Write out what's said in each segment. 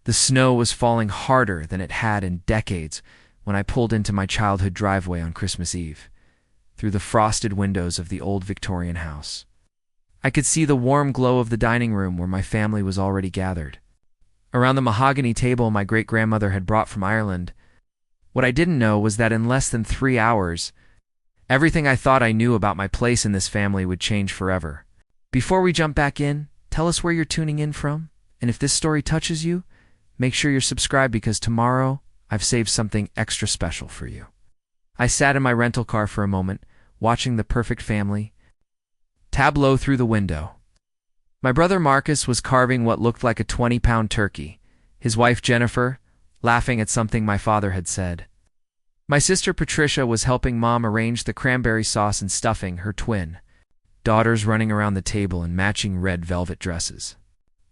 The snow was falling harder than it had in decades when I pulled into my childhood driveway on Christmas Eve, through the frosted windows of the old Victorian house. I could see the warm glow of the dining room where my family was already gathered. Around the mahogany table my great-grandmother had brought from Ireland, what I didn't know was that in less than 3 hours, everything I thought I knew about my place in this family would change forever. Before we jump back in, tell us where you're tuning in from, and if this story touches you, make sure you're subscribed because tomorrow I've saved something extra special for you. I sat in my rental car for a moment, watching the perfect family tableau through the window. My brother Marcus was carving what looked like a 20-pound turkey, his wife Jennifer laughing at something my father had said. My sister Patricia was helping Mom arrange the cranberry sauce and stuffing, her twin daughters running around the table in matching red velvet dresses.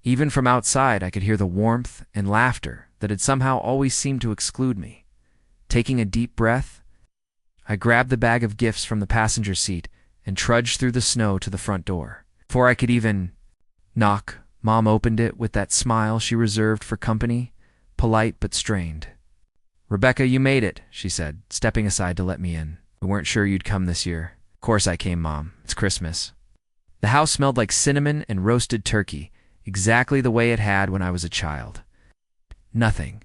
Even from outside, I could hear the warmth and laughter that had somehow always seemed to exclude me. Taking a deep breath, I grabbed the bag of gifts from the passenger seat and trudged through the snow to the front door. Before I could even knock, Mom opened it with that smile she reserved for company, polite but strained. "Rebecca, you made it," she said, stepping aside to let me in. "We weren't sure you'd come this year." "Of course I came, Mom. It's Christmas." The house smelled like cinnamon and roasted turkey, exactly the way it had when I was a child. Nothing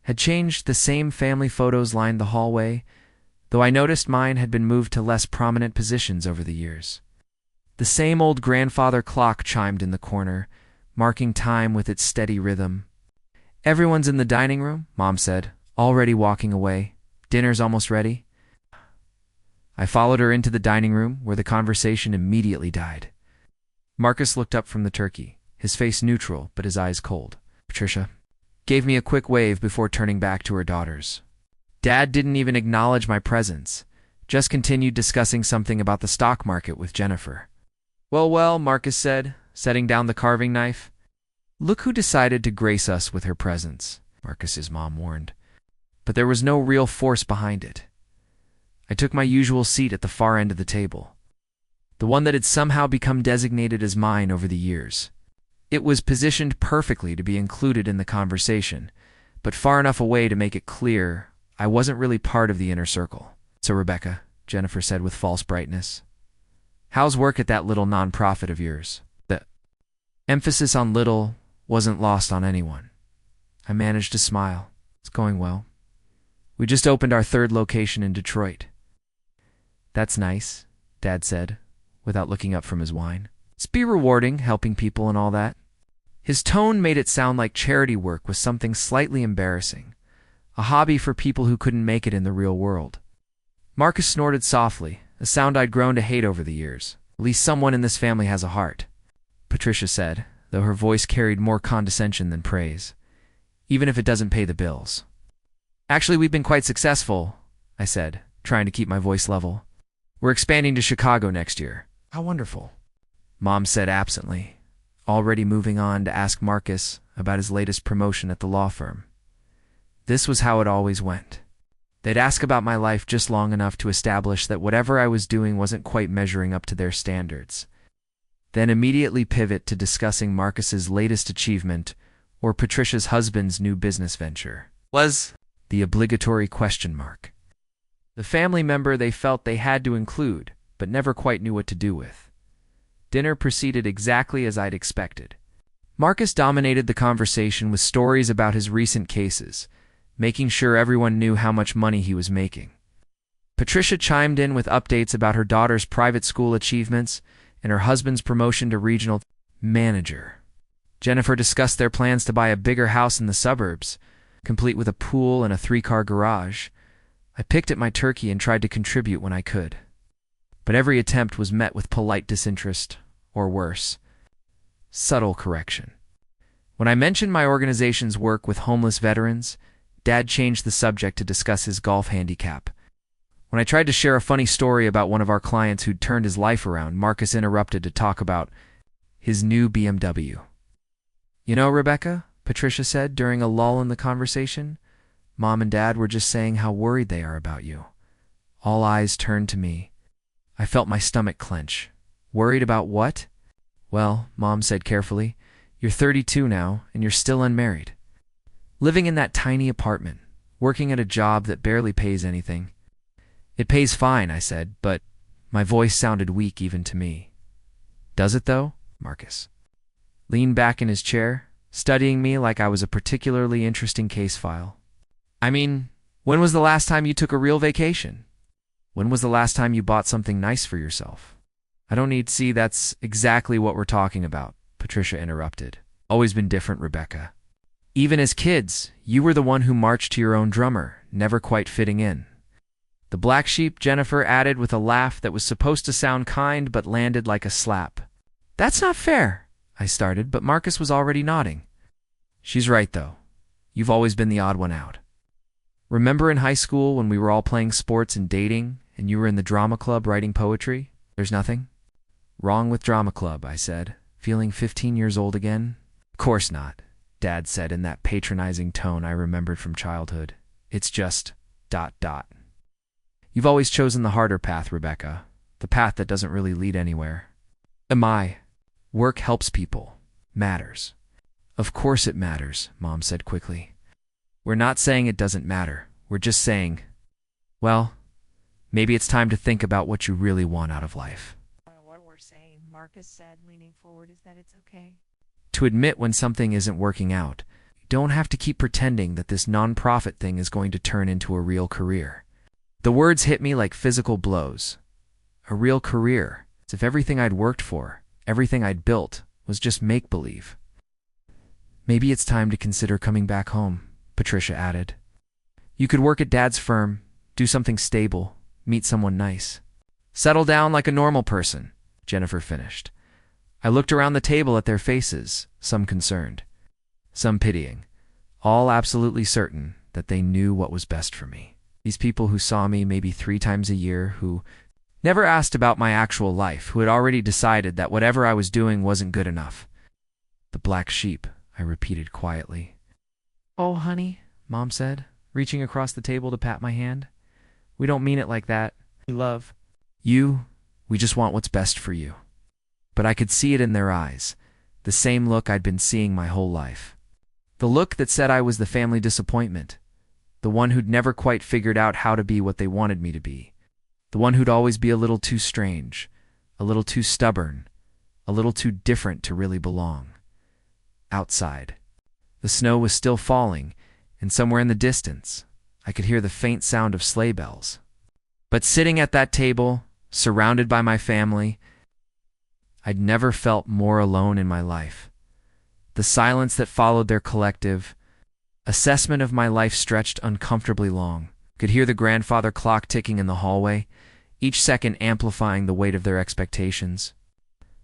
had changed. The same family photos lined the hallway, though I noticed mine had been moved to less prominent positions over the years. The same old grandfather clock chimed in the corner, marking time with its steady rhythm. "Everyone's in the dining room," Mom said, already walking away. "Dinner's almost ready." I followed her into the dining room, where the conversation immediately died. Marcus looked up from the turkey, his face neutral but his eyes cold. Patricia gave me a quick wave before turning back to her daughters. Dad didn't even acknowledge my presence, just continued discussing something about the stock market with Jennifer. Well, Marcus said, setting down the carving knife. "Look who decided to grace us with her presence," Marcus's mom warned. But there was no real force behind it. I took my usual seat at the far end of the table, the one that had somehow become designated as mine over the years. It was positioned perfectly to be included in the conversation, but far enough away to make it clear I wasn't really part of the inner circle. "So, Rebecca," Jennifer said with false brightness, "how's work at that little nonprofit of yours?" The emphasis on little wasn't lost on anyone. I managed to smile. "It's going well. We just opened our 3rd location in Detroit." "That's nice," Dad said, without looking up from his wine. "It's be rewarding, helping people and all that." His tone made it sound like charity work was something slightly embarrassing, a hobby for people who couldn't make it in the real world. Marcus snorted softly, a sound I'd grown to hate over the years. "At least someone in this family has a heart," Patricia said, though her voice carried more condescension than praise, "even if it doesn't pay the bills." "Actually, we've been quite successful," I said, trying to keep my voice level. "We're expanding to Chicago next year." "How wonderful," Mom said absently, already moving on to ask Marcus about his latest promotion at the law firm. This was how it always went. They'd ask about my life just long enough to establish that whatever I was doing wasn't quite measuring up to their standards, then immediately pivot to discussing Marcus's latest achievement or Patricia's husband's new business venture. Was the obligatory question mark. The family member they felt they had to include, but never quite knew what to do with. Dinner proceeded exactly as I'd expected. Marcus dominated the conversation with stories about his recent cases, making sure everyone knew how much money he was making. Patricia chimed in with updates about her daughter's private school achievements and her husband's promotion to regional manager. Jennifer discussed their plans to buy a bigger house in the suburbs, complete with a pool and a 3-car garage. I picked at my turkey and tried to contribute when I could. But every attempt was met with polite disinterest, or worse, subtle correction. When I mentioned my organization's work with homeless veterans, Dad changed the subject to discuss his golf handicap. When I tried to share a funny story about one of our clients who'd turned his life around, Marcus interrupted to talk about his new BMW. "You know, Rebecca," Patricia said during a lull in the conversation, "Mom and Dad were just saying how worried they are about you." All eyes turned to me. I felt my stomach clench. "Worried about what?" "Well," Mom said carefully, "you're 32 now, and you're still unmarried. Living in that tiny apartment, working at a job that barely pays anything. It pays fine, I said, but my voice sounded weak even to me. Does it though? Marcus leaned back in his chair, studying me like I was a particularly interesting case file. I mean, when was the last time you took a real vacation? When was the last time you bought something nice for yourself? I don't need to see that's exactly what we're talking about, Patricia interrupted. Always been different, Rebecca. Even as kids, you were the one who marched to your own drummer, never quite fitting in. The black sheep, Jennifer added with a laugh that was supposed to sound kind but landed like a slap. That's not fair, I started, but Marcus was already nodding. She's right, though. You've always been the odd one out. Remember in high school when we were all playing sports and dating, and you were in the drama club writing poetry? There's nothing wrong with drama club, I said, feeling 15 years old again. Of course not, Dad said in that patronizing tone I remembered from childhood. It's just ... You've always chosen the harder path, Rebecca, the path that doesn't really lead anywhere. Work helps people. Matters. Of course it matters, Mom said quickly. We're not saying it doesn't matter. We're just saying, well, maybe it's time to think about what you really want out of life. What we're saying, Marcus said, leaning forward, is that it's okay. To admit when something isn't working out. You don't have to keep pretending that this non-profit thing is going to turn into a real career. The words hit me like physical blows. A real career. As if everything I'd worked for, everything I'd built, was just make-believe. Maybe it's time to consider coming back home, Patricia added. You could work at Dad's firm, do something stable, meet someone nice. Settle down like a normal person, Jennifer finished. I looked around the table at their faces, some concerned, some pitying, all absolutely certain that they knew what was best for me. These people who saw me maybe 3 times a year, who never asked about my actual life, who had already decided that whatever I was doing wasn't good enough. The black sheep, I repeated quietly. Oh, honey, Mom said, reaching across the table to pat my hand. We don't mean it like that. We love you. We just want what's best for you. But I could see it in their eyes, the same look I'd been seeing my whole life. The look that said I was the family disappointment, the one who'd never quite figured out how to be what they wanted me to be, the one who'd always be a little too strange, a little too stubborn, a little too different to really belong. Outside, the snow was still falling, and somewhere in the distance, I could hear the faint sound of sleigh bells. But sitting at that table, surrounded by my family, I'd never felt more alone in my life. The silence that followed their collective assessment of my life stretched uncomfortably long. Could hear the grandfather clock ticking in the hallway, each second amplifying the weight of their expectations.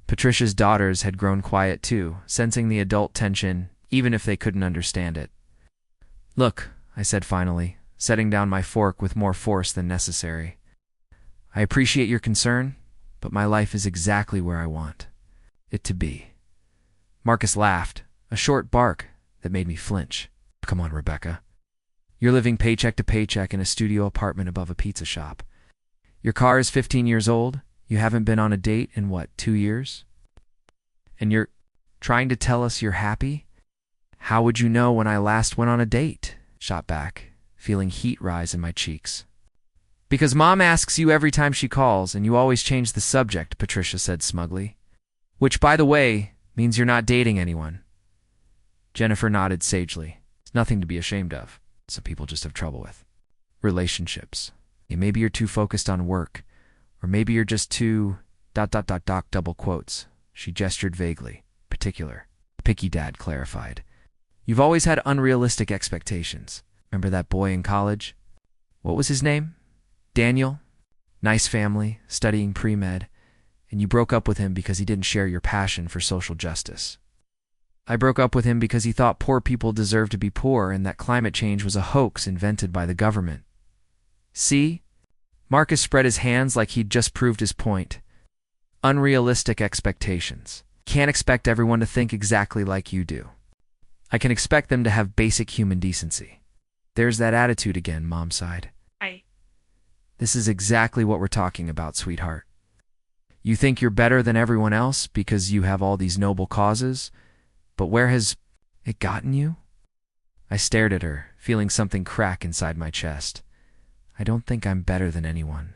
Patricia's daughters had grown quiet too, sensing the adult tension, even if they couldn't understand it. Look, I said finally, setting down my fork with more force than necessary. I appreciate your concern, but my life is exactly where I want it to be. Marcus laughed, a short bark that made me flinch. Come on, Rebecca. You're living paycheck to paycheck in a studio apartment above a pizza shop. Your car is 15 years old. You haven't been on a date in, 2 years? And you're trying to tell us you're happy? How would you know when I last went on a date? Shot back, feeling heat rise in my cheeks. Because Mom asks you every time she calls, and you always change the subject, Patricia said smugly. Which, by the way, means you're not dating anyone. Jennifer nodded sagely. It's nothing to be ashamed of. Some people just have trouble with relationships. Maybe you're too focused on work, or maybe you're just too ... double quotes. She gestured vaguely. Particular. Picky, Dad clarified. You've always had unrealistic expectations. Remember that boy in college? What was his name? Daniel? Nice family, studying pre-med, and you broke up with him because he didn't share your passion for social justice. I broke up with him because he thought poor people deserved to be poor and that climate change was a hoax invented by the government. See? Marcus spread his hands like he'd just proved his point. Unrealistic expectations. Can't expect everyone to think exactly like you do. I can expect them to have basic human decency. There's that attitude again, Mom sighed. This is exactly what we're talking about, sweetheart. You think you're better than everyone else because you have all these noble causes, but where has it gotten you? I stared at her, feeling something crack inside my chest. I don't think I'm better than anyone.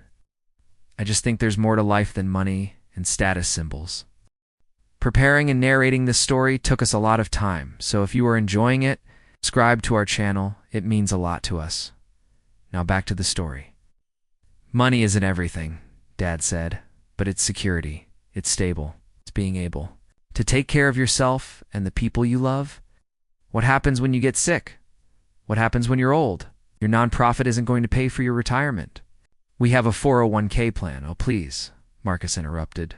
I just think there's more to life than money and status symbols. Preparing and narrating this story took us a lot of time, so if you are enjoying it, subscribe to our channel. It means a lot to us. Now back to the story. Money isn't everything, Dad said, but it's security. It's stable. It's being able to take care of yourself and the people you love. What happens when you get sick? What happens when you're old? Your nonprofit isn't going to pay for your retirement. We have a 401k plan. Oh, please, Marcus interrupted.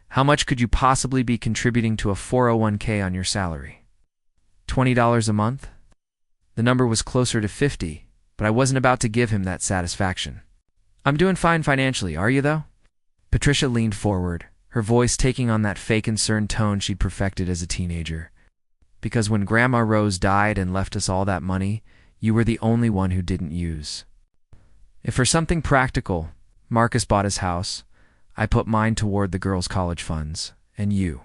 How much could you possibly be contributing to a 401k on your salary? $20 a month? The number was closer to 50, but I wasn't about to give him that satisfaction. I'm doing fine financially, are you though? Patricia leaned forward, her voice taking on that fake concerned tone she'd perfected as a teenager. Because when Grandma Rose died and left us all that money, you were the only one who didn't use. If for something practical, Marcus bought his house, I put mine toward the girls' college funds, and you.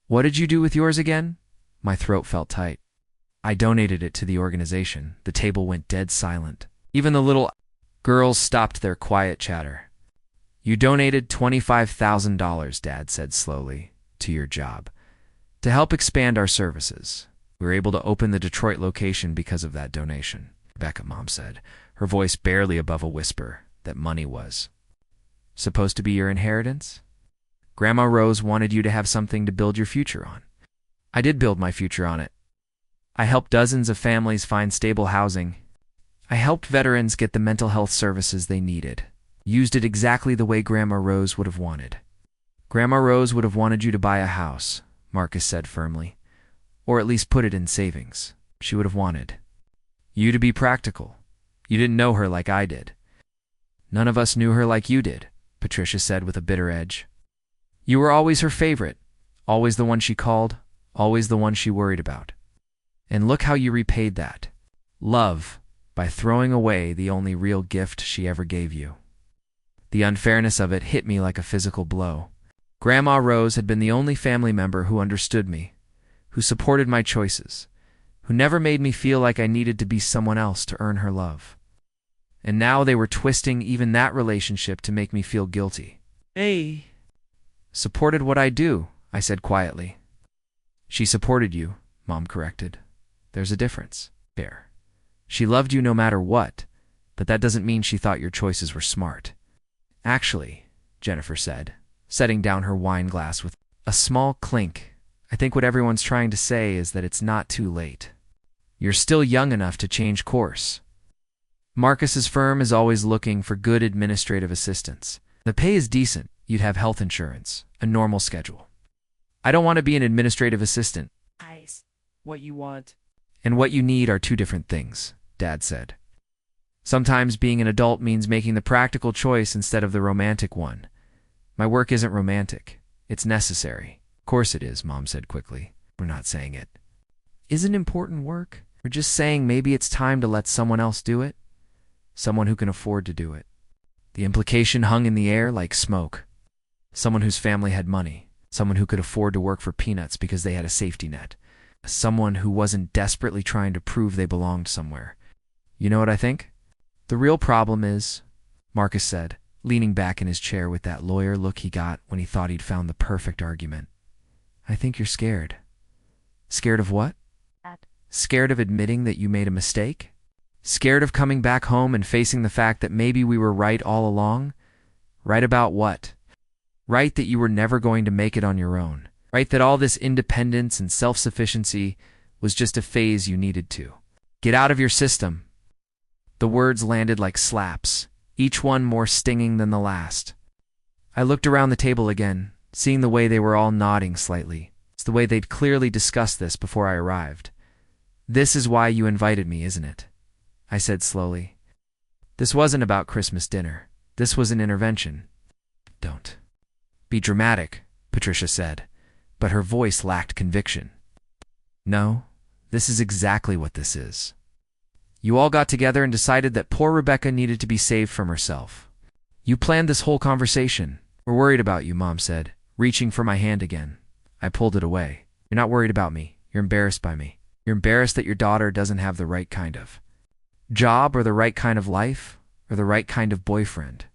What did you do with yours again? My throat felt tight. I donated it to the organization. The table went dead silent. Even the little girls stopped their quiet chatter. You donated $25,000, Dad said slowly, to your job. To help expand our services. We were able to open the Detroit location because of that donation, Rebecca, Mom said, her voice barely above a whisper that money was supposed to be your inheritance? Grandma Rose wanted you to have something to build your future on. I did build my future on it. I helped dozens of families find stable housing. I helped veterans get the mental health services they needed. Used it exactly the way Grandma Rose would have wanted. Grandma Rose would have wanted you to buy a house, Marcus said firmly, or at least put it in savings. She would have wanted you to be practical. You didn't know her like I did. None of us knew her like you did, Patricia said with a bitter edge. You were always her favorite, always the one she called, always the one she worried about. And look how you repaid that. Love, by throwing away the only real gift she ever gave you. The unfairness of it hit me like a physical blow. Grandma Rose had been the only family member who understood me, who supported my choices, who never made me feel like I needed to be someone else to earn her love. And now they were twisting even that relationship to make me feel guilty. Hey. Supported what I do, I said quietly. She supported you, Mom corrected. There's a difference. Fair. She loved you no matter what, but that doesn't mean she thought your choices were smart. Actually, Jennifer said, setting down her wine glass with a small clink, I think what everyone's trying to say is that it's not too late. You're still young enough to change course. Marcus's firm is always looking for good administrative assistants. The pay is decent. You'd have health insurance, a normal schedule. I don't want to be an administrative assistant. What you want. And what you need are two different things, Dad said. Sometimes being an adult means making the practical choice instead of the romantic one. My work isn't romantic. It's necessary. Of course it is, Mom said quickly. We're not saying it isn't important work. We're just saying maybe it's time to let someone else do it. Someone who can afford to do it. The implication hung in the air like smoke. Someone whose family had money. Someone who could afford to work for peanuts because they had a safety net. Someone who wasn't desperately trying to prove they belonged somewhere. You know what I think? The real problem is, Marcus said, leaning back in his chair with that lawyer look he got when he thought he'd found the perfect argument. I think you're scared. Scared of what? Scared of admitting that you made a mistake? Scared of coming back home and facing the fact that maybe we were right all along? Right about what? Right that you were never going to make it on your own. Right that all this independence and self-sufficiency was just a phase you needed to get out of your system. The words landed like slaps, each one more stinging than the last. I looked around the table again, seeing the way they were all nodding slightly. It's the way they'd clearly discussed this before I arrived. This is why you invited me, isn't it? I said slowly. This wasn't about Christmas dinner. This was an intervention. Don't be dramatic, Patricia said, but her voice lacked conviction. No, this is exactly what this is. You all got together and decided that poor Rebecca needed to be saved from herself. You planned this whole conversation. We're worried about you, Mom said, reaching for my hand again. I pulled it away. You're not worried about me. You're embarrassed by me. You're embarrassed that your daughter doesn't have the right kind of job or the right kind of life or the right kind of boyfriend.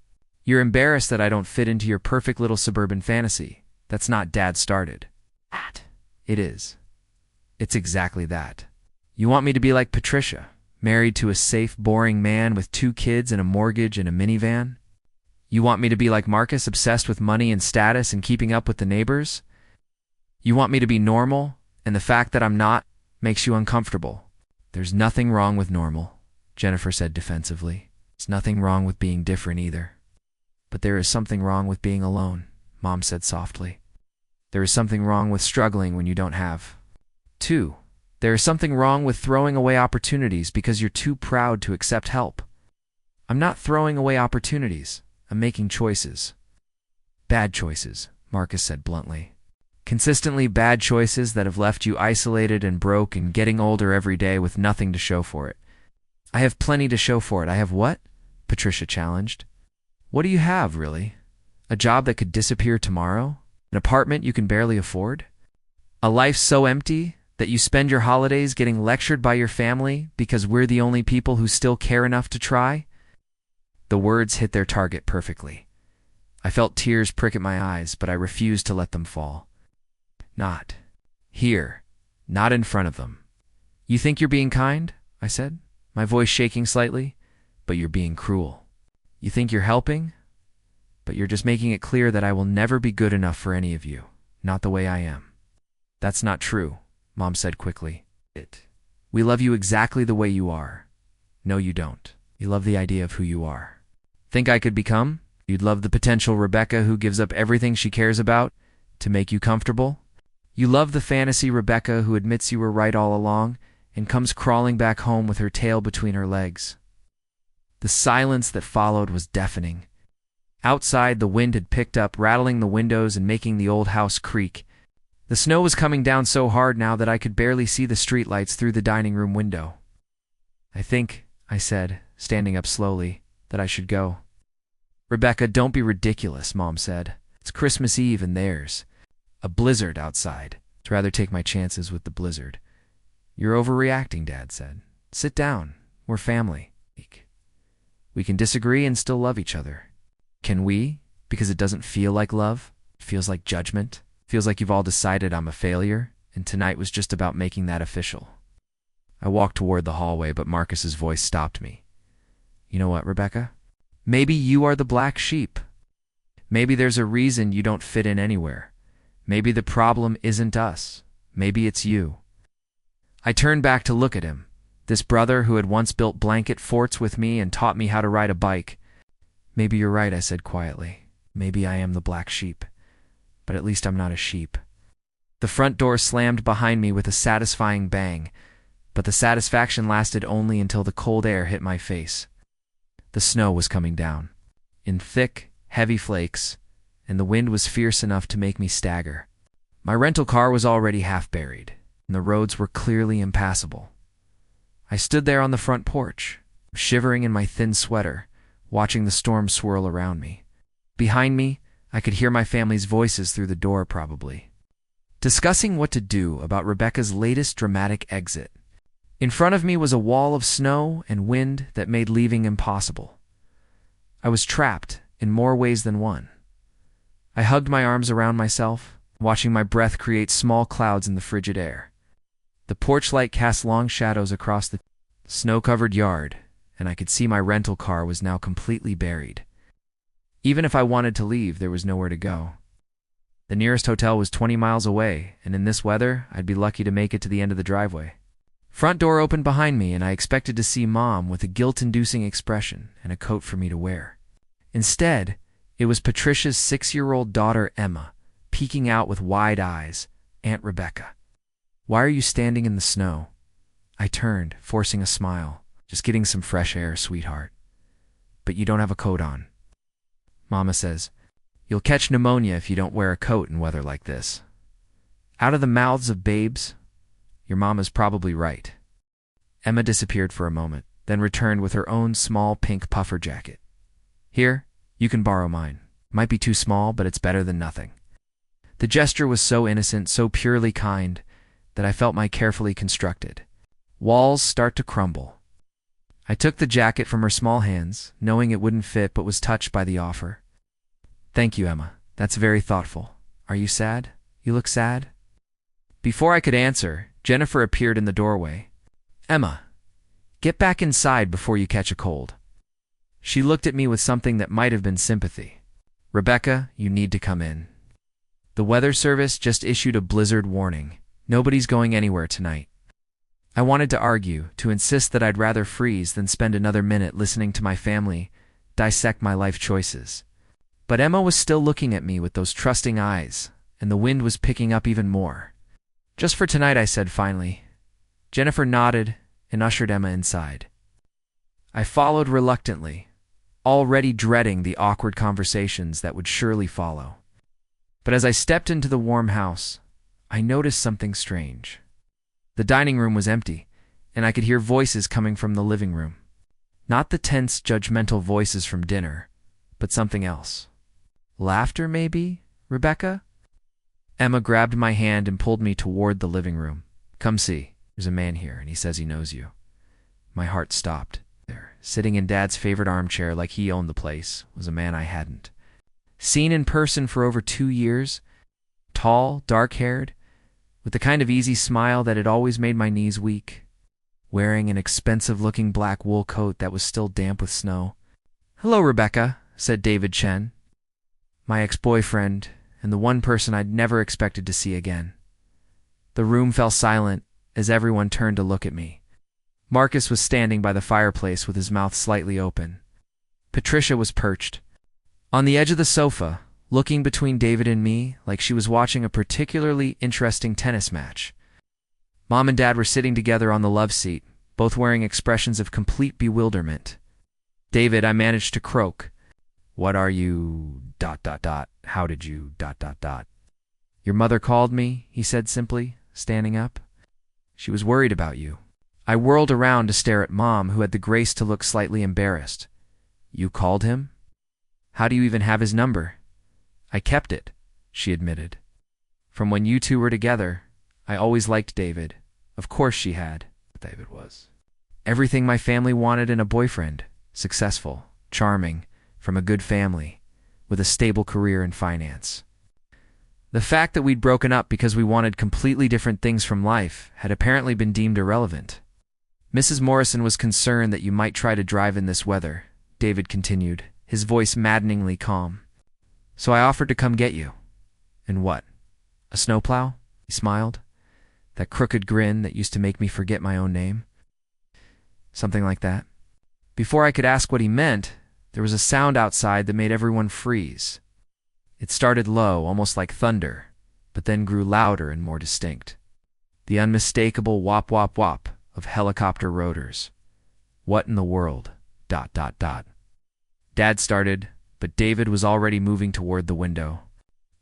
You're embarrassed that I don't fit into your perfect little suburban fantasy. That's not Dad started. It is. It's exactly that. You want me to be like Patricia, married to a safe, boring man with 2 kids and a mortgage and a minivan? You want me to be like Marcus, obsessed with money and status and keeping up with the neighbors? You want me to be normal, and the fact that I'm not makes you uncomfortable. There's nothing wrong with normal, Jennifer said defensively. There's nothing wrong with being different either. But there is something wrong with being alone, Mom said softly. There is something wrong with struggling when you don't have. 2. There is something wrong with throwing away opportunities because you're too proud to accept help. I'm not throwing away opportunities. I'm making choices. Bad choices, Marcus said bluntly. Consistently bad choices that have left you isolated and broke and getting older every day with nothing to show for it. I have plenty to show for it. I have what? Patricia challenged. What do you have, really? A job that could disappear tomorrow? An apartment you can barely afford? A life so empty that you spend your holidays getting lectured by your family because we're the only people who still care enough to try? The words hit their target perfectly. I felt tears prick at my eyes, but I refused to let them fall. Not here. Not in front of them. You think you're being kind? I said, my voice shaking slightly, but you're being cruel. You think you're helping? But you're just making it clear that I will never be good enough for any of you, not the way I am. That's not true, Mom said quickly. We love you exactly the way you are. No, you don't. You love the idea of who you are. Think I could become? You'd love the potential Rebecca who gives up everything she cares about to make you comfortable? You love the fantasy Rebecca who admits you were right all along and comes crawling back home with her tail between her legs. The silence that followed was deafening. Outside, the wind had picked up, rattling the windows and making the old house creak. The snow was coming down so hard now that I could barely see the streetlights through the dining room window. I think, I said, standing up slowly, that I should go. Rebecca, don't be ridiculous, Mom said. It's Christmas Eve and there's a blizzard outside. I'd rather take my chances with the blizzard. You're overreacting, Dad said. Sit down. We're family. We can disagree and still love each other. Can we? Because it doesn't feel like love. It feels like judgment. It feels like you've all decided I'm a failure, and tonight was just about making that official. I walked toward the hallway, but Marcus's voice stopped me. You know what, Rebecca? Maybe you are the black sheep. Maybe there's a reason you don't fit in anywhere. Maybe the problem isn't us. Maybe it's you. I turned back to look at him, this brother who had once built blanket forts with me and taught me how to ride a bike. Maybe you're right, I said quietly. Maybe I am the black sheep. But at least I'm not a sheep. The front door slammed behind me with a satisfying bang, but the satisfaction lasted only until the cold air hit my face. The snow was coming down, in thick, heavy flakes, and the wind was fierce enough to make me stagger. My rental car was already half buried, and the roads were clearly impassable. I stood there on the front porch, shivering in my thin sweater, watching the storm swirl around me. Behind me, I could hear my family's voices through the door probably, discussing what to do about Rebecca's latest dramatic exit. In front of me was a wall of snow and wind that made leaving impossible. I was trapped in more ways than one. I hugged my arms around myself, watching my breath create small clouds in the frigid air. The porch light cast long shadows across the snow-covered yard, and I could see my rental car was now completely buried. Even if I wanted to leave, there was nowhere to go. The nearest hotel was 20 miles away, and in this weather, I'd be lucky to make it to the end of the driveway. Front door opened behind me, and I expected to see Mom with a guilt-inducing expression and a coat for me to wear. Instead, it was Patricia's 6-year-old daughter, Emma, peeking out with wide eyes. Aunt Rebecca. Why are you standing in the snow? I turned, forcing a smile. Just getting some fresh air, sweetheart. But you don't have a coat on. Mama says, you'll catch pneumonia if you don't wear a coat in weather like this. Out of the mouths of babes, your mama's probably right. Emma disappeared for a moment, then returned with her own small pink puffer jacket. Here, you can borrow mine. Might be too small, but it's better than nothing. The gesture was so innocent, so purely kind, that I felt my carefully constructed walls start to crumble. I took the jacket from her small hands, knowing it wouldn't fit, but was touched by the offer. Thank you, Emma. That's very thoughtful. Are you sad? You look sad. Before I could answer, Jennifer appeared in the doorway. Emma, get back inside before you catch a cold. She looked at me with something that might have been sympathy. Rebecca, you need to come in. The weather service just issued a blizzard warning. Nobody's going anywhere tonight. I wanted to argue, to insist that I'd rather freeze than spend another minute listening to my family dissect my life choices. But Emma was still looking at me with those trusting eyes, and the wind was picking up even more. Just for tonight, I said finally. Jennifer nodded and ushered Emma inside. I followed reluctantly, already dreading the awkward conversations that would surely follow. But as I stepped into the warm house, I noticed something strange. The dining room was empty, and I could hear voices coming from the living room. Not the tense, judgmental voices from dinner, but something else. Laughter, maybe, Rebecca? Emma grabbed my hand and pulled me toward the living room. Come see, there's a man here, and he says he knows you. My heart stopped. There, sitting in Dad's favorite armchair like he owned the place, was a man I hadn't seen in person for over 2 years. Tall, dark-haired, with the kind of easy smile that had always made my knees weak, wearing an expensive-looking black wool coat that was still damp with snow. Hello, Rebecca, said David Chen, my ex-boyfriend, and the one person I'd never expected to see again. The room fell silent as everyone turned to look at me. Marcus was standing by the fireplace with his mouth slightly open. Patricia was perched on the edge of the sofa, looking between David and me like she was watching a particularly interesting tennis match. Mom and Dad were sitting together on the love seat, both wearing expressions of complete bewilderment. David, I managed to croak. What are you... ... How did you... ... Your mother called me, he said simply, standing up. She was worried about you. I whirled around to stare at Mom, who had the grace to look slightly embarrassed. You called him? How do you even have his number? I kept it, she admitted. From when you two were together, I always liked David. Of course she had. David was everything my family wanted in a boyfriend. Successful, charming, from a good family, with a stable career in finance. The fact that we'd broken up because we wanted completely different things from life had apparently been deemed irrelevant. Mrs. Morrison was concerned that you might try to drive in this weather, David continued, his voice maddeningly calm. So I offered to come get you. And what? A snowplow? He smiled. That crooked grin that used to make me forget my own name. Something like that. Before I could ask what he meant, there was a sound outside that made everyone freeze. It started low, almost like thunder, but then grew louder and more distinct. The unmistakable whop whop whop of helicopter rotors. What in the world? ... Dad started, but David was already moving toward the window.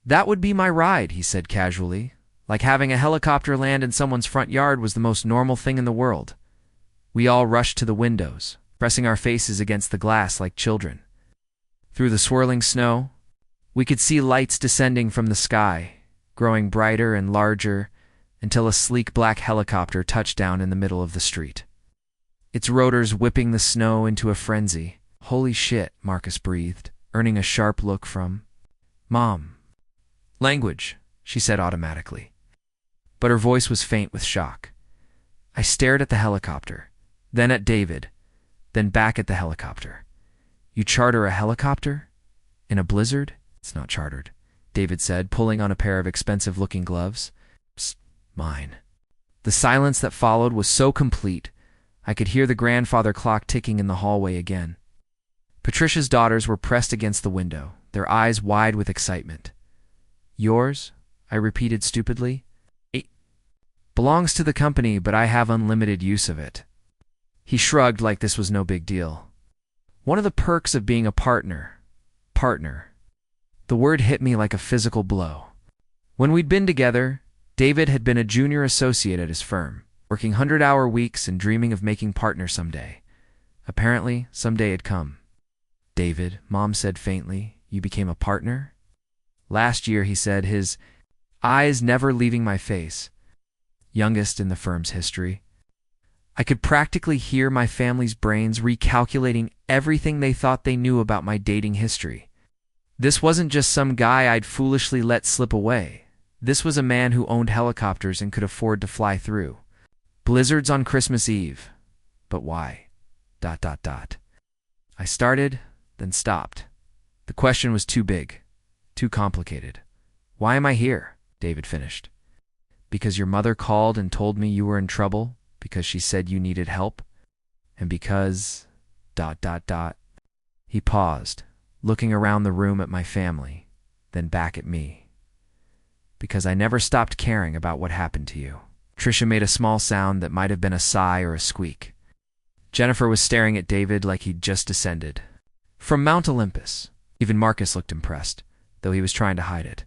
That would be my ride, he said casually, like having a helicopter land in someone's front yard was the most normal thing in the world. We all rushed to the windows, pressing our faces against the glass like children. Through the swirling snow, we could see lights descending from the sky, growing brighter and larger until a sleek black helicopter touched down in the middle of the street. Its rotors whipping the snow into a frenzy. Holy shit, Marcus breathed, earning a sharp look from Mom. Language, she said automatically. But her voice was faint with shock. I stared at the helicopter, then at David, then back at the helicopter. You charter a helicopter? In a blizzard? It's not chartered, David said, pulling on a pair of expensive-looking gloves. Psst, mine. The silence that followed was so complete, I could hear the grandfather clock ticking in the hallway again. Patricia's daughters were pressed against the window, their eyes wide with excitement. Yours? I repeated stupidly. It belongs to the company, but I have unlimited use of it. He shrugged like this was no big deal. One of the perks of being a partner. The word hit me like a physical blow. When we'd been together, David had been a junior associate at his firm, working 100-hour weeks and dreaming of making partner someday. Apparently, someday had come. David, Mom said faintly, you became a partner? Last year, he said, his eyes never leaving my face. youngest in the firm's history. I could practically hear my family's brains recalculating everything they thought they knew about my dating history. This wasn't just some guy I'd foolishly let slip away. This was a man who owned helicopters and could afford to fly through blizzards on Christmas Eve. But why? ... I started, then stopped. The question was too big, too complicated. Why am I here? David finished. Because your mother called and told me you were in trouble, because she said you needed help, and because... He paused, looking around the room at my family, then back at me. Because I never stopped caring about what happened to you. Tricia made a small sound that might have been a sigh or a squeak. Jennifer was staring at David like he'd just descended from Mount Olympus. Even Marcus looked impressed, though he was trying to hide it.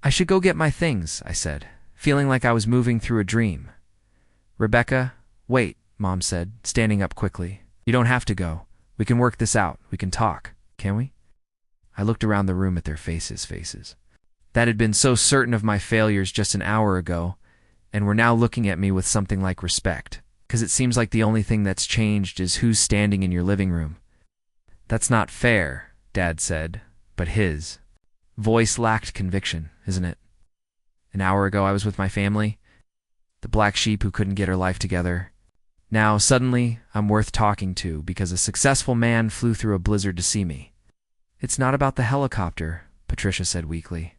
I should go get my things, I said, feeling like I was moving through a dream. Rebecca, wait, Mom said, standing up quickly. You don't have to go. We can work this out. We can talk, can we? I looked around the room at their faces. That had been so certain of my failures just an hour ago, and were now looking at me with something like respect, because it seems like the only thing that's changed is who's standing in your living room. That's not fair, Dad said, but his voice lacked conviction, isn't it? An hour ago I was with my family, the black sheep who couldn't get her life together. Now, suddenly, I'm worth talking to because a successful man flew through a blizzard to see me. It's not about the helicopter, Patricia said weakly.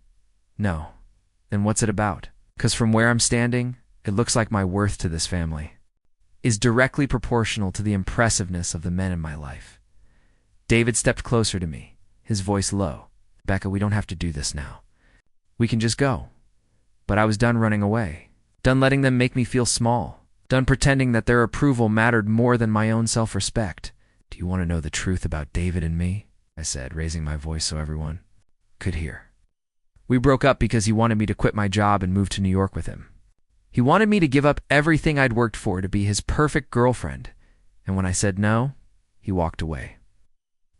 No. Then what's it about? Because from where I'm standing, it looks like my worth to this family is directly proportional to the impressiveness of the men in my life. David stepped closer to me, his voice low. Becca, we don't have to do this now. We can just go. But I was done running away, done letting them make me feel small, done pretending that their approval mattered more than my own self-respect. Do you want to know the truth about David and me? I said, raising my voice so everyone could hear. We broke up because he wanted me to quit my job and move to New York with him. He wanted me to give up everything I'd worked for to be his perfect girlfriend, and when I said no, he walked away.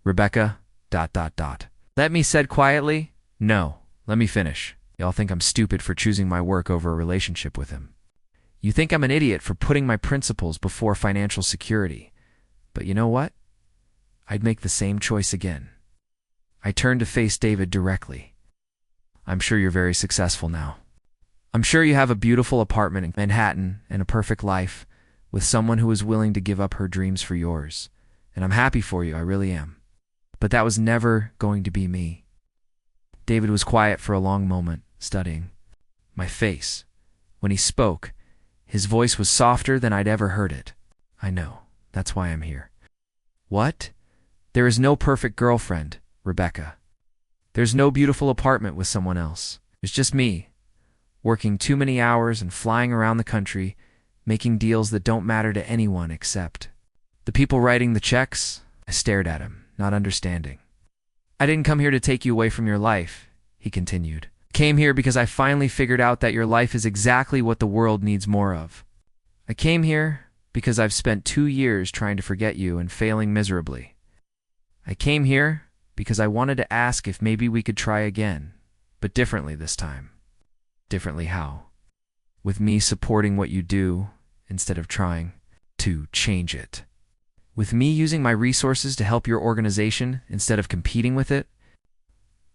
Rebecca, ... Let me said quietly, no, let me finish. Y'all think I'm stupid for choosing my work over a relationship with him. You think I'm an idiot for putting my principles before financial security. But you know what? I'd make the same choice again. I turned to face David directly. I'm sure you're very successful now. I'm sure you have a beautiful apartment in Manhattan and a perfect life with someone who is willing to give up her dreams for yours. And I'm happy for you, I really am. But that was never going to be me. David was quiet for a long moment, studying my face. When he spoke, his voice was softer than I'd ever heard it. I know. That's why I'm here. What? There is no perfect girlfriend, Rebecca. There's no beautiful apartment with someone else. It's just me, working too many hours and flying around the country, making deals that don't matter to anyone except the people writing the checks. I stared at him, not understanding. I didn't come here to take you away from your life, he continued. Came here because I finally figured out that your life is exactly what the world needs more of. I came here because I've spent 2 years trying to forget you and failing miserably. I came here because I wanted to ask if maybe we could try again, but differently this time. Differently how? With me supporting what you do instead of trying to change it. With me using my resources to help your organization instead of competing with it.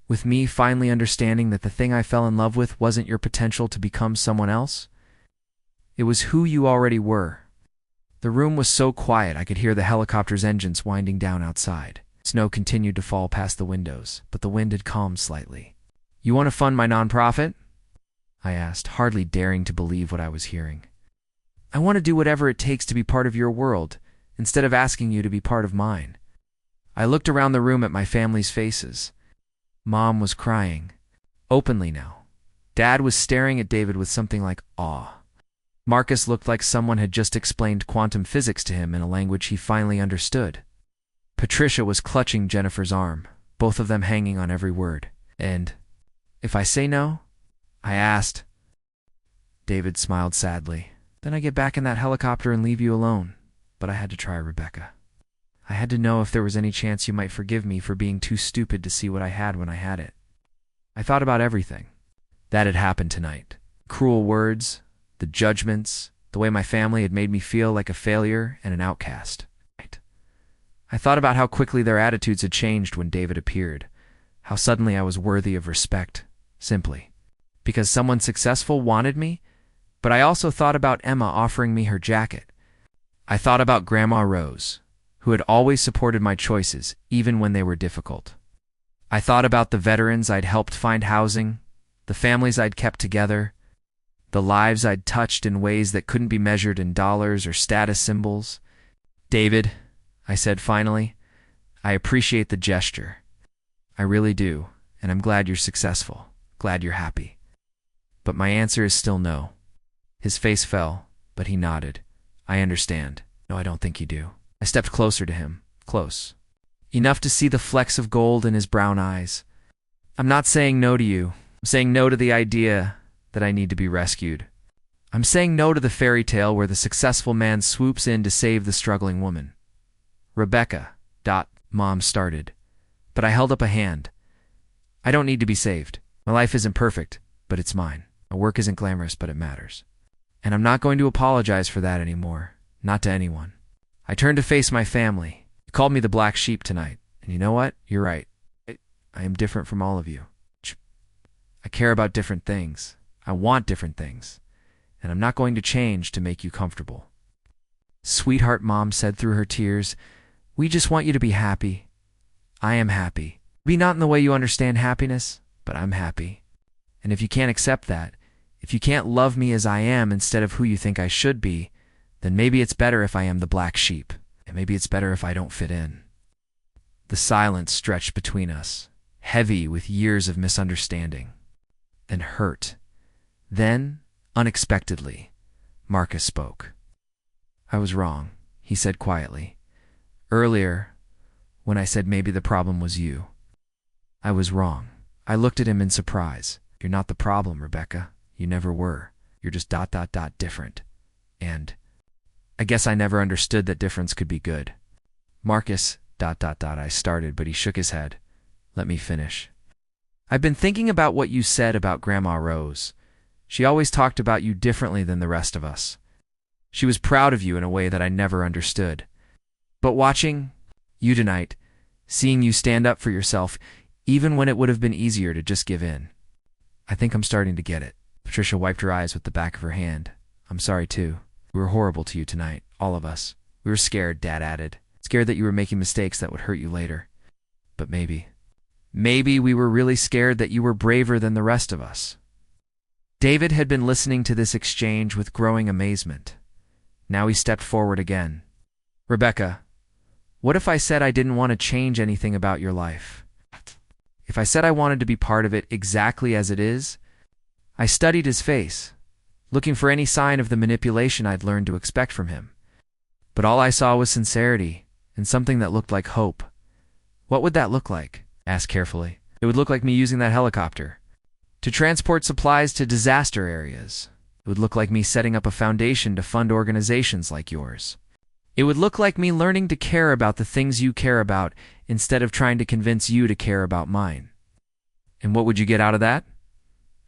With me finally understanding that the thing I fell in love with wasn't your potential to become someone else. It was who you already were. The room was so quiet I could hear the helicopter's engines winding down outside. Snow continued to fall past the windows, but the wind had calmed slightly. You want to fund my nonprofit? I asked, hardly daring to believe what I was hearing. I want to do whatever it takes to be part of your world, instead of asking you to be part of mine. I looked around the room at my family's faces. Mom was crying, openly now. Dad was staring at David with something like awe. Marcus looked like someone had just explained quantum physics to him in a language he finally understood. Patricia was clutching Jennifer's arm, both of them hanging on every word. And, if I say no? I asked. David smiled sadly. Then I get back in that helicopter and leave you alone. But I had to try, Rebecca. I had to know if there was any chance you might forgive me for being too stupid to see what I had when I had it. I thought about everything that had happened tonight. Cruel words, the judgments, the way my family had made me feel like a failure and an outcast. I thought about how quickly their attitudes had changed when David appeared, how suddenly I was worthy of respect, simply because someone successful wanted me. But I also thought about Emma offering me her jacket. I thought about Grandma Rose, who had always supported my choices, even when they were difficult. I thought about the veterans I'd helped find housing, the families I'd kept together, the lives I'd touched in ways that couldn't be measured in dollars or status symbols. David, I said finally, I appreciate the gesture. I really do, and I'm glad you're successful, glad you're happy. But my answer is still no. His face fell, but he nodded. I understand. No, I don't think you do. I stepped closer to him, close. Enough to see the flecks of gold in his brown eyes. I'm not saying no to you. I'm saying no to the idea that I need to be rescued. I'm saying no to the fairy tale where the successful man swoops in to save the struggling woman. Rebecca, Mom started. But I held up a hand. I don't need to be saved. My life isn't perfect, but it's mine. My work isn't glamorous, but it matters. And I'm not going to apologize for that anymore. Not to anyone. I turned to face my family. You called me the black sheep tonight. And you know what? You're right. I am different from all of you. I care about different things. I want different things. And I'm not going to change to make you comfortable. Sweetheart, Mom said through her tears, we just want you to be happy. I am happy. Maybe not in the way you understand happiness, but I'm happy. And if you can't accept that, if you can't love me as I am instead of who you think I should be, then maybe it's better if I am the black sheep, and maybe it's better if I don't fit in. The silence stretched between us, heavy with years of misunderstanding. Then hurt. Then, unexpectedly, Marcus spoke. I was wrong, he said quietly. Earlier, when I said maybe the problem was you. I was wrong. I looked at him in surprise. You're not the problem, Rebecca. You never were. You're just ... different. And I guess I never understood that difference could be good. Marcus ... I started, but he shook his head. Let me finish. I've been thinking about what you said about Grandma Rose. She always talked about you differently than the rest of us. She was proud of you in a way that I never understood. But watching you tonight, seeing you stand up for yourself, even when it would have been easier to just give in, I think I'm starting to get it. Patricia wiped her eyes with the back of her hand. I'm sorry, too. We were horrible to you tonight, all of us. We were scared, Dad added. Scared that you were making mistakes that would hurt you later. But maybe we were really scared that you were braver than the rest of us. David had been listening to this exchange with growing amazement. Now he stepped forward again. Rebecca, what if I said I didn't want to change anything about your life? If I said I wanted to be part of it exactly as it is? I studied his face, looking for any sign of the manipulation I'd learned to expect from him. But all I saw was sincerity and something that looked like hope. What would that look like? I asked carefully. It would look like me using that helicopter to transport supplies to disaster areas. It would look like me setting up a foundation to fund organizations like yours. It would look like me learning to care about the things you care about instead of trying to convince you to care about mine. And what would you get out of that?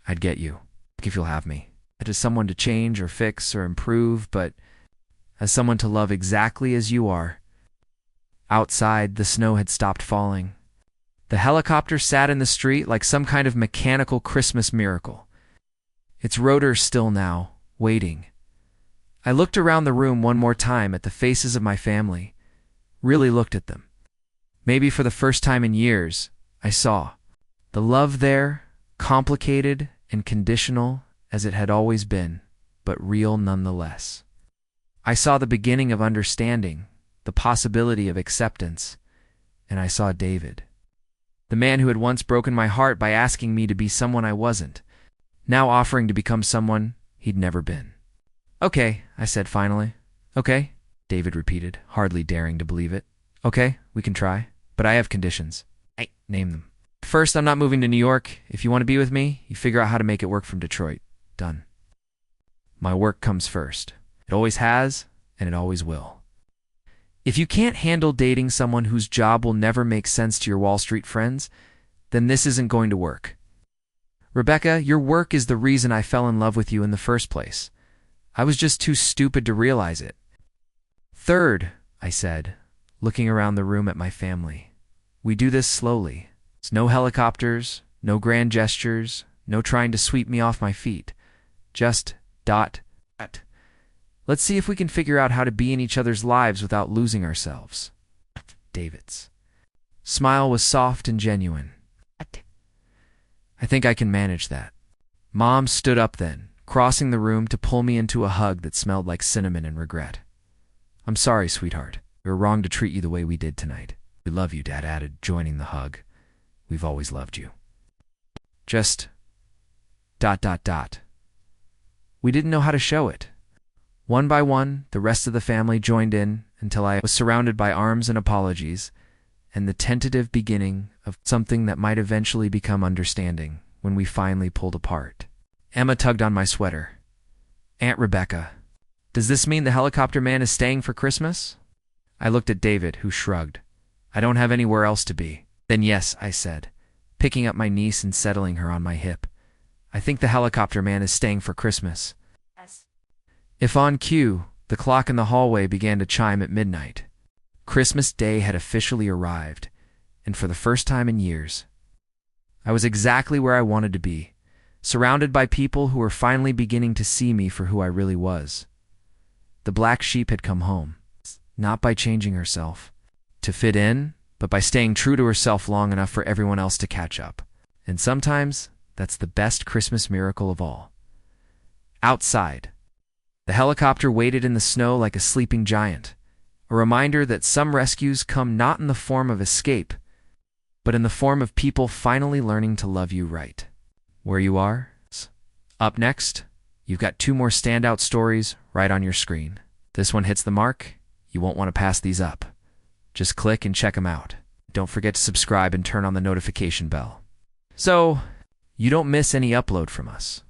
I'd get you, if you'll have me. Not as someone to change or fix or improve, but as someone to love exactly as you are. Outside, the snow had stopped falling. The helicopter sat in the street like some kind of mechanical Christmas miracle. Its rotor still now, waiting. I looked around the room one more time at the faces of my family, really looked at them. Maybe for the first time in years, I saw the love there, complicated and conditional as it had always been, but real nonetheless. I saw the beginning of understanding, the possibility of acceptance, and I saw David. The man who had once broken my heart by asking me to be someone I wasn't, now offering to become someone he'd never been. Okay, I said finally. Okay, David repeated, hardly daring to believe it. Okay, we can try, but I have conditions. I name them. First, I'm not moving to New York. If you want to be with me, you figure out how to make it work from Detroit. Done. My work comes first. It always has, and it always will. If you can't handle dating someone whose job will never make sense to your Wall Street friends, then this isn't going to work. Rebecca, your work is the reason I fell in love with you in the first place. I was just too stupid to realize it. Third, I said, looking around the room at my family. We do this slowly. It's no helicopters, no grand gestures, no trying to sweep me off my feet. Just dot. Let's see if we can figure out how to be in each other's lives without losing ourselves. David's smile was soft and genuine. I think I can manage that. Mom stood up then, crossing the room to pull me into a hug that smelled like cinnamon and regret. I'm sorry, sweetheart. We were wrong to treat you the way we did tonight. We love you, Dad added, joining the hug. We've always loved you. Just dot. We didn't know how to show it. One by one, the rest of the family joined in until I was surrounded by arms and apologies, and the tentative beginning of something that might eventually become understanding when we finally pulled apart. Emma tugged on my sweater. Aunt Rebecca, does this mean the helicopter man is staying for Christmas? I looked at David, who shrugged. I don't have anywhere else to be. Then yes, I said, picking up my niece and settling her on my hip. I think the helicopter man is staying for Christmas. Yes. If on cue, the clock in the hallway began to chime at midnight. Christmas Day had officially arrived, and for the first time in years, I was exactly where I wanted to be, surrounded by people who were finally beginning to see me for who I really was. The black sheep had come home, not by changing herself to fit in, but by staying true to herself long enough for everyone else to catch up. And sometimes, that's the best Christmas miracle of all. Outside, the helicopter waited in the snow like a sleeping giant, a reminder that some rescues come not in the form of escape, but in the form of people finally learning to love you right. Where you are? Up next, you've got 2 more standout stories right on your screen. This one hits the mark, you won't want to pass these up. Just click and check them out. Don't forget to subscribe and turn on the notification bell, so you don't miss any upload from us.